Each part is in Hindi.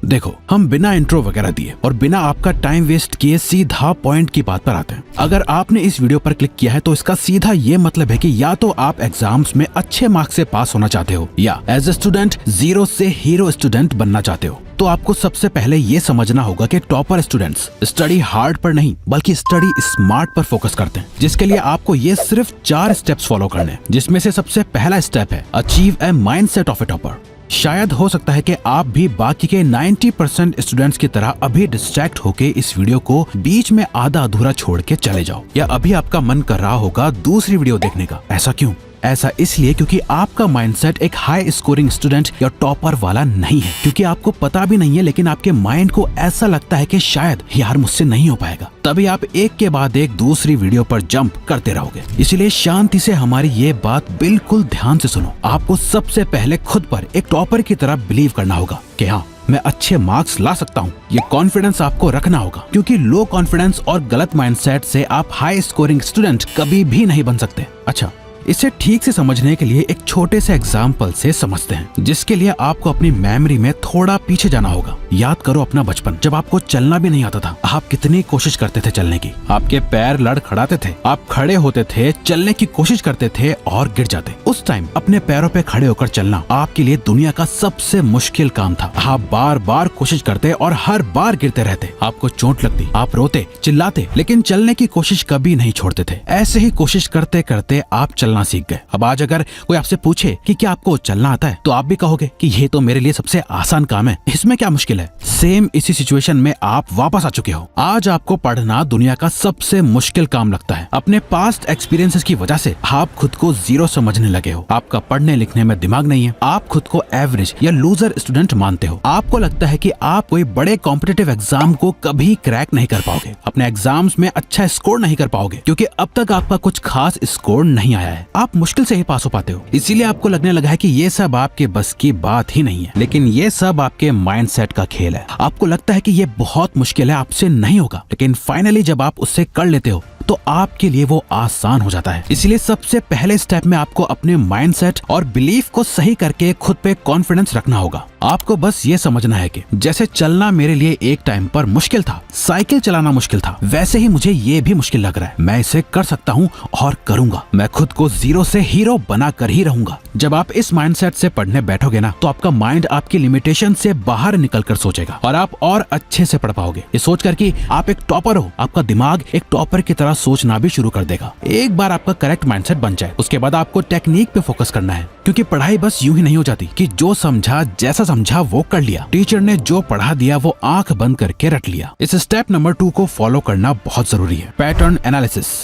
देखो, हम बिना इंट्रो वगैरह दिए और बिना आपका टाइम वेस्ट किए सीधा पॉइंट की बात पर आते हैं। अगर आपने इस वीडियो पर क्लिक किया है तो इसका सीधा ये मतलब है कि या तो आप एग्जाम्स में अच्छे मार्क्स से पास होना चाहते हो या एज ए स्टूडेंट जीरो से हीरो स्टूडेंट बनना चाहते हो। तो आपको सबसे पहले ये समझना होगा कि टॉपर स्टूडेंट्स स्टडी हार्ड पर नहीं बल्कि स्टडी स्मार्ट पर फोकस करते हैं, जिसके लिए आपको ये सिर्फ 4 स्टेप्स फॉलो करने हैं, जिसमें से सबसे पहला स्टेप है achieve a mindset of A topper. शायद हो सकता है कि आप भी बाकी के 90% स्टूडेंट्स की तरह अभी डिस्ट्रैक्ट होके इस वीडियो को बीच में आधा अधूरा छोड़ के चले जाओ, या अभी आपका मन कर रहा होगा दूसरी वीडियो देखने का। ऐसा क्यों? ऐसा इसलिए क्योंकि आपका माइंडसेट एक हाई स्कोरिंग स्टूडेंट या टॉपर वाला नहीं है, क्योंकि आपको पता भी नहीं है लेकिन आपके माइंड को ऐसा लगता है कि शायद यार मुझसे नहीं हो पाएगा। तभी आप एक के बाद एक दूसरी वीडियो पर जंप करते रहोगे। इसलिए शांति से हमारी ये बात बिल्कुल ध्यान से सुनो। आपको सबसे पहले खुद पर एक टॉपर की तरह बिलीव करना होगा कि हाँ, मैं अच्छे मार्क्स ला सकता हूँ। ये कॉन्फिडेंस आपको रखना होगा, क्योंकि लो कॉन्फिडेंस और गलत माइंडसेट से आप हाई स्कोरिंग स्टूडेंट कभी भी नहीं बन सकते। अच्छा, इसे ठीक से समझने के लिए एक छोटे से एग्जाम्पल से समझते हैं, जिसके लिए आपको अपनी मेमोरी में थोड़ा पीछे जाना होगा। याद करो अपना बचपन, जब आपको चलना भी नहीं आता था। आप कितनी कोशिश करते थे चलने की, आपके पैर लड़खड़ाते थे, आप खड़े होते थे, चलने की कोशिश करते थे और गिर जाते। उस टाइम अपने पैरों पे खड़े होकर चलना आपके लिए दुनिया का सबसे मुश्किल काम था। आप बार बार कोशिश करते और हर बार गिरते रहते। आपको चोट लगती, आप रोते, चिल्लाते, लेकिन चलने की कोशिश कभी नहीं छोड़ते थे। ऐसे ही कोशिश करते करते आप चलना सीख गए। अब आज अगर कोई आपसे पूछे कि क्या आपको चलना आता है, तो आप भी कहोगे कि ये तो मेरे लिए सबसे आसान काम है, इसमें क्या मुश्किल है। सेम इसी सिचुएशन में आप वापस आ चुके हो। आज आपको पढ़ना दुनिया का सबसे मुश्किल काम लगता है। अपने पास्ट एक्सपीरियंसेस की वजह से आप खुद को जीरो समझने लगे हो। आपका पढ़ने लिखने में दिमाग नहीं है। आप खुद को एवरेज या लूजर स्टूडेंट मानते हो। आपको लगता है कि आप कोई बड़े कॉम्पिटिटिव एग्जाम को कभी क्रैक नहीं कर पाओगे, अपने एग्जाम्स में अच्छा स्कोर नहीं कर पाओगे, क्योंकि अब तक आपका कुछ खास स्कोर नहीं आया है। आप मुश्किल से ही पास हो पाते हो। इसीलिए आपको लगने लगा है कि ये सब आपके बस की बात ही नहीं है, लेकिन ये सब आपके माइंडसेट का खेल है। आपको लगता है कि ये बहुत मुश्किल है, आपसे नहीं होगा, लेकिन फाइनली जब आप उससे कर लेते हो तो आपके लिए वो आसान हो जाता है। इसलिए सबसे पहले स्टेप में आपको अपने माइंडसेट और बिलीफ को सही करके खुद पे कॉन्फिडेंस रखना होगा। आपको बस ये समझना है कि जैसे चलना मेरे लिए एक टाइम पर मुश्किल था, साइकिल चलाना मुश्किल था, वैसे ही मुझे ये भी मुश्किल लग रहा है। मैं इसे कर सकता हूँ और करूंगा। मैं खुद को जीरो से हीरो बना कर ही रहूंगा। जब आप इस माइंडसेट से पढ़ने बैठोगे ना, तो आपका माइंड आपकी लिमिटेशन से बाहर निकल कर सोचेगा और आप और अच्छे से पढ़ पाओगे। ये सोच कर कि आप एक टॉपर हो, आपका दिमाग एक टॉपर की तरह सोचना भी शुरू कर देगा। एक बार आपका करेक्ट माइंडसेट बन जाए, उसके बाद आपको टेक्निक पे फोकस करना है, क्योंकि पढ़ाई बस यूं ही नहीं हो जाती कि जो समझा जैसा समझा वो कर लिया। टीचर ने जो पढ़ा दिया वो आंख बंद करके रट लिया। इस स्टेप नंबर 2 को फॉलो करना बहुत जरूरी है, पैटर्न एनालिसिस।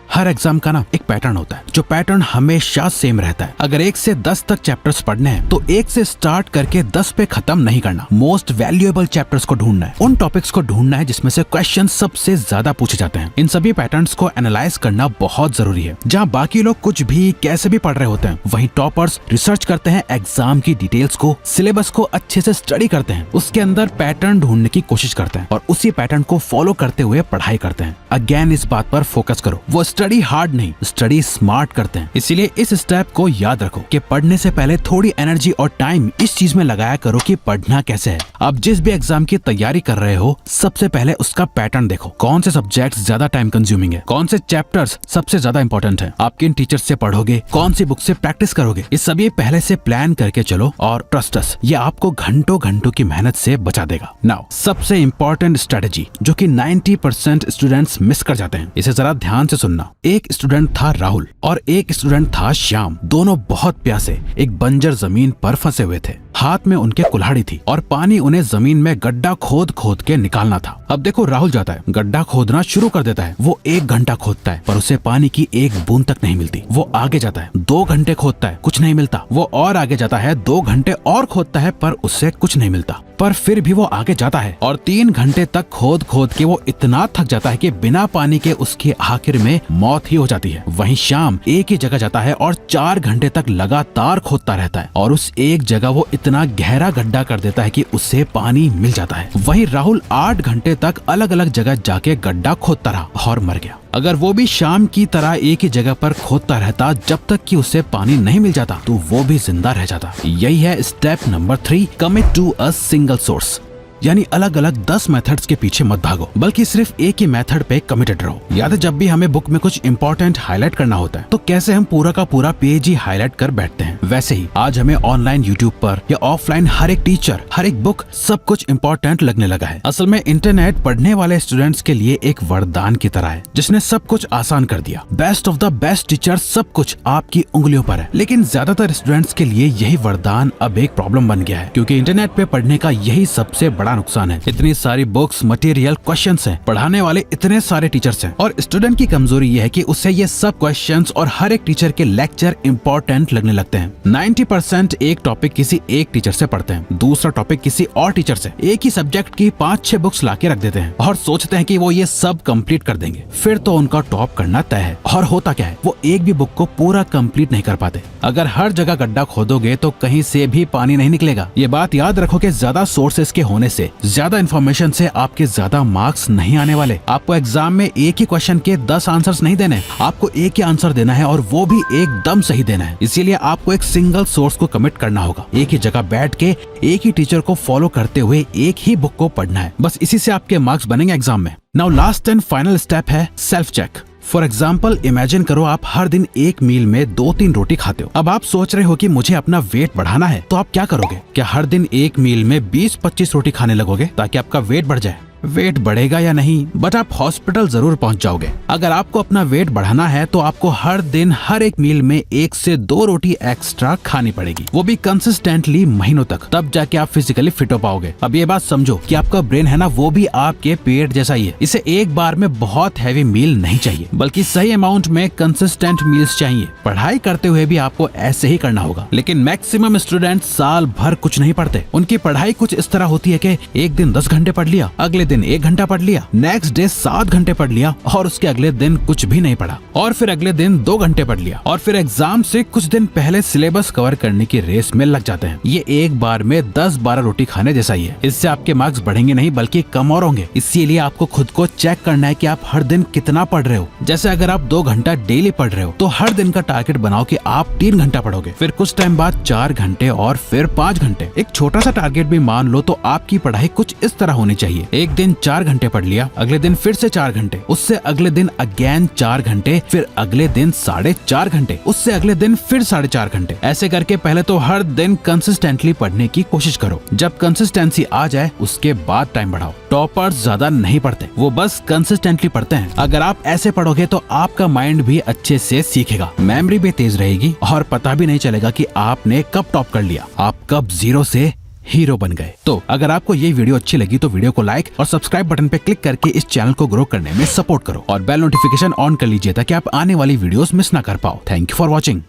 हर एग्जाम का ना एक पैटर्न होता है, जो पैटर्न हमेशा सेम रहता है। अगर 1 से 10 तक चैप्टर्स पढ़ने हैं तो 1 से स्टार्ट करके 10 पे खत्म नहीं करना। मोस्ट वैल्यूएबल चैप्टर्स को ढूंढना है, उन टॉपिक्स को ढूंढना है जिसमें से क्वेश्चन सबसे ज्यादा पूछे जाते हैं। इन सभी पैटर्न्स को एनालाइज करना बहुत जरूरी है। जहाँ बाकी लोग कुछ भी कैसे भी पढ़ रहे होते हैं, वहीं टॉपर्स रिसर्च करते हैं एग्जाम की डिटेल्स को, सिलेबस को अच्छे से स्टडी करते हैं, उसके अंदर पैटर्न ढूंढने की कोशिश करते हैं और उसी पैटर्न को फॉलो करते हुए पढ़ाई करते हैं। अगेन इस बात पर फोकस करो, वो स्टडी हार्ड नहीं, स्टडी स्मार्ट करते हैं। इसीलिए इस स्टेप को याद रखो कि पढ़ने से पहले थोड़ी एनर्जी और टाइम इस चीज में लगाया करो कि पढ़ना कैसे है। आप जिस भी एग्जाम की तैयारी कर रहे हो, सबसे पहले उसका पैटर्न देखो। कौन से सब्जेक्ट्स ज्यादा टाइम कंज्यूमिंग है, कौन से चैप्टर्स सबसे ज्यादा इंपॉर्टेंट है, आप किन टीचर से पढ़ोगे, कौन सी बुक से प्रैक्टिस करोगे, ये सभी पहले से प्लान करके चलो और ट्रस्ट अस, ये आपको घंटों घंटों की मेहनत से बचा देगा। नाउ सबसे इंपॉर्टेंट स्ट्रेटेजी जो कि 90% स्टूडेंट्स मिस कर जाते हैं, इसे जरा ध्यान से सुनना। एक स्टूडेंट था राहुल और एक स्टूडेंट था श्याम। दोनों बहुत प्यासे एक बंजर जमीन पर फंसे हुए थे। हाथ में उनके कुल्हाड़ी थी और पानी उन्हें जमीन में गड्ढा खोद खोद के निकालना था। अब देखो, राहुल जाता है, गड्ढा खोदना शुरू कर देता है। वो 1 घंटा खोदता है पर उसे पानी की 1 बूंद तक नहीं मिलती। वो आगे जाता है, 2 घंटे खोदता है, कुछ नहीं मिलता। वो और आगे जाता है, 2 घंटे और खोदता है पर उससे कुछ नहीं मिलता। पर फिर भी वो आगे जाता है और 3 घंटे तक खोद खोद के वो इतना थक जाता है कि बिना पानी के उसकी आखिर में मौत ही हो जाती है। वहीं श्याम एक ही जगह जाता है और 4 घंटे तक लगातार खोदता रहता है और उस एक जगह वो इतना गहरा गड्ढा कर देता है कि उससे से पानी मिल जाता है। वहीं राहुल 8 घंटे तक अलग अलग जगह जाके गड्ढा खोदता रहा और मर गया। अगर वो भी शाम की तरह एक ही जगह पर खोदता रहता जब तक कि उसे पानी नहीं मिल जाता तो वो भी जिंदा रह जाता। यही है step number 3, commit to a single source. यानी अलग अलग 10 मेथड्स के पीछे मत भागो, बल्कि सिर्फ एक ही मेथड पे कमिटेड रहो। याद है जब भी हमें बुक में कुछ इंपॉर्टेंट हाईलाइट करना होता है तो कैसे हम पूरा का पूरा पेज ही हाईलाइट कर बैठते हैं, वैसे ही आज हमें ऑनलाइन यूट्यूब पर या ऑफलाइन हर एक टीचर, हर एक बुक, सब कुछ इंपॉर्टेंट लगने लगा है। असल में इंटरनेट पढ़ने वाले स्टूडेंट्स के लिए एक वरदान की तरह है जिसने सब कुछ आसान कर दिया। Best of the best teacher, सब कुछ आपकी उंगलियों पर है। लेकिन ज्यादातर स्टूडेंट्स के लिए यही वरदान अब एक प्रॉब्लम बन गया है, क्योंकि इंटरनेट पे पढ़ने का यही सबसे बड़ा नुकसान है। इतनी सारी बुक्स, मटेरियल, क्वेश्चंस हैं, पढ़ाने वाले इतने सारे टीचर्स हैं, और स्टूडेंट की कमजोरी ये है कि उसे ये सब क्वेश्चंस और हर एक टीचर के लेक्चर इंपॉर्टेंट लगने लगते हैं। 90% एक टॉपिक किसी एक टीचर से पढ़ते हैं, दूसरा टॉपिक किसी और टीचर से। एक ही सब्जेक्ट की 5-6 बुक्स लाके रख देते हैं और सोचते हैं कि वो ये सब कंप्लीट कर देंगे, फिर तो उनका टॉप करना तय है। और होता क्या है, वो एक भी बुक को पूरा कंप्लीट नहीं कर पाते। अगर हर जगह गड्ढा खोदोगे तो कहीं से भी पानी नहीं निकलेगा। ये बात याद रखो कि ज्यादा सोर्सेस के होने से, ज्यादा इन्फॉर्मेशन से आपके ज्यादा मार्क्स नहीं आने वाले। आपको एग्जाम में एक ही क्वेश्चन के 10 आंसर्स नहीं देने, आपको एक ही आंसर देना है और वो भी एकदम सही देना है। इसीलिए आपको एक सिंगल सोर्स को कमिट करना होगा। एक ही जगह बैठ के एक ही टीचर को फॉलो करते हुए एक ही बुक को पढ़ना है। बस इसी से आपके मार्क्स बनेंगे एग्जाम में। Now last and final step है self check. For example, imagine करो आप हर दिन एक मील में 2-3 रोटी खाते हो। अब आप सोच रहे हो कि मुझे अपना वेट बढ़ाना है, तो आप क्या करोगे? क्या हर दिन एक मील में 20-25 रोटी खाने लगोगे ताकि आपका वेट बढ़ जाए? वेट बढ़ेगा या नहीं, बट आप हॉस्पिटल जरूर पहुंच जाओगे। अगर आपको अपना वेट बढ़ाना है तो आपको हर दिन हर एक मील में 1 से 2 रोटी एक्स्ट्रा खानी पड़ेगी, वो भी कंसिस्टेंटली महीनों तक, तब जाके आप फिजिकली फिट हो पाओगे। अब ये बात समझो कि आपका ब्रेन है ना, वो भी आपके पेट जैसा ही है। इसे एक बार में बहुत हैवी मील नहीं चाहिए, बल्कि सही अमाउंट में कंसिस्टेंट मील्स चाहिए। पढ़ाई करते हुए भी आपको ऐसे ही करना होगा। लेकिन मैक्सिमम स्टूडेंट साल भर कुछ नहीं पढ़ते। उनकी पढ़ाई कुछ इस तरह होती है कि एक दिन 10 घंटे पढ़ लिया, अगले दिन 1 घंटा पढ़ लिया, नेक्स्ट डे 7 घंटे पढ़ लिया, और उसके अगले दिन कुछ भी नहीं पढ़ा, और फिर अगले दिन 2 घंटे पढ़ लिया, और फिर एग्जाम से कुछ दिन पहले सिलेबस कवर करने की रेस में लग जाते हैं। ये एक बार में 10-12 रोटी खाने जैसा ही है। इससे आपके मार्क्स बढ़ेंगे नहीं बल्कि कम और होंगे। इसीलिए आपको खुद को चेक करना है कि आप हर दिन कितना पढ़ रहे हो। जैसे अगर आप 2 घंटा डेली पढ़ रहे हो तो हर दिन का टारगेट बनाओ कि आप 3 घंटा पढ़ोगे, फिर कुछ टाइम बाद 4 घंटे और फिर 5 घंटे। एक छोटा सा टारगेट भी मान लो तो आपकी पढ़ाई कुछ इस तरह होनी चाहिए। एक दिन 4 घंटे पढ़ लिया, अगले दिन फिर से 4 घंटे, उससे अगले दिन अगेन 4 घंटे, फिर अगले दिन 4.5 घंटे, उससे अगले दिन फिर 4.5 घंटे। ऐसे करके पहले तो हर दिन कंसिस्टेंटली पढ़ने की कोशिश करो। जब कंसिस्टेंसी आ जाए उसके बाद टाइम बढ़ाओ। टॉपर्स ज्यादा नहीं पढ़ते, वो बस कंसिस्टेंटली पढ़ते हैं। अगर आप ऐसे पढ़ोगे तो आपका माइंड भी अच्छे से सीखेगा, मेमोरी भी तेज रहेगी, और पता भी नहीं चलेगा कि आपने कब टॉप कर लिया, आप कब 0 से हीरो बन गए। तो अगर आपको ये वीडियो अच्छी लगी तो वीडियो को लाइक और सब्सक्राइब बटन पे क्लिक करके इस चैनल को ग्रो करने में सपोर्ट करो, और बेल नोटिफिकेशन ऑन कर लीजिए ताकि आप आने वाली वीडियोस मिस ना कर पाओ। Thank you for watching.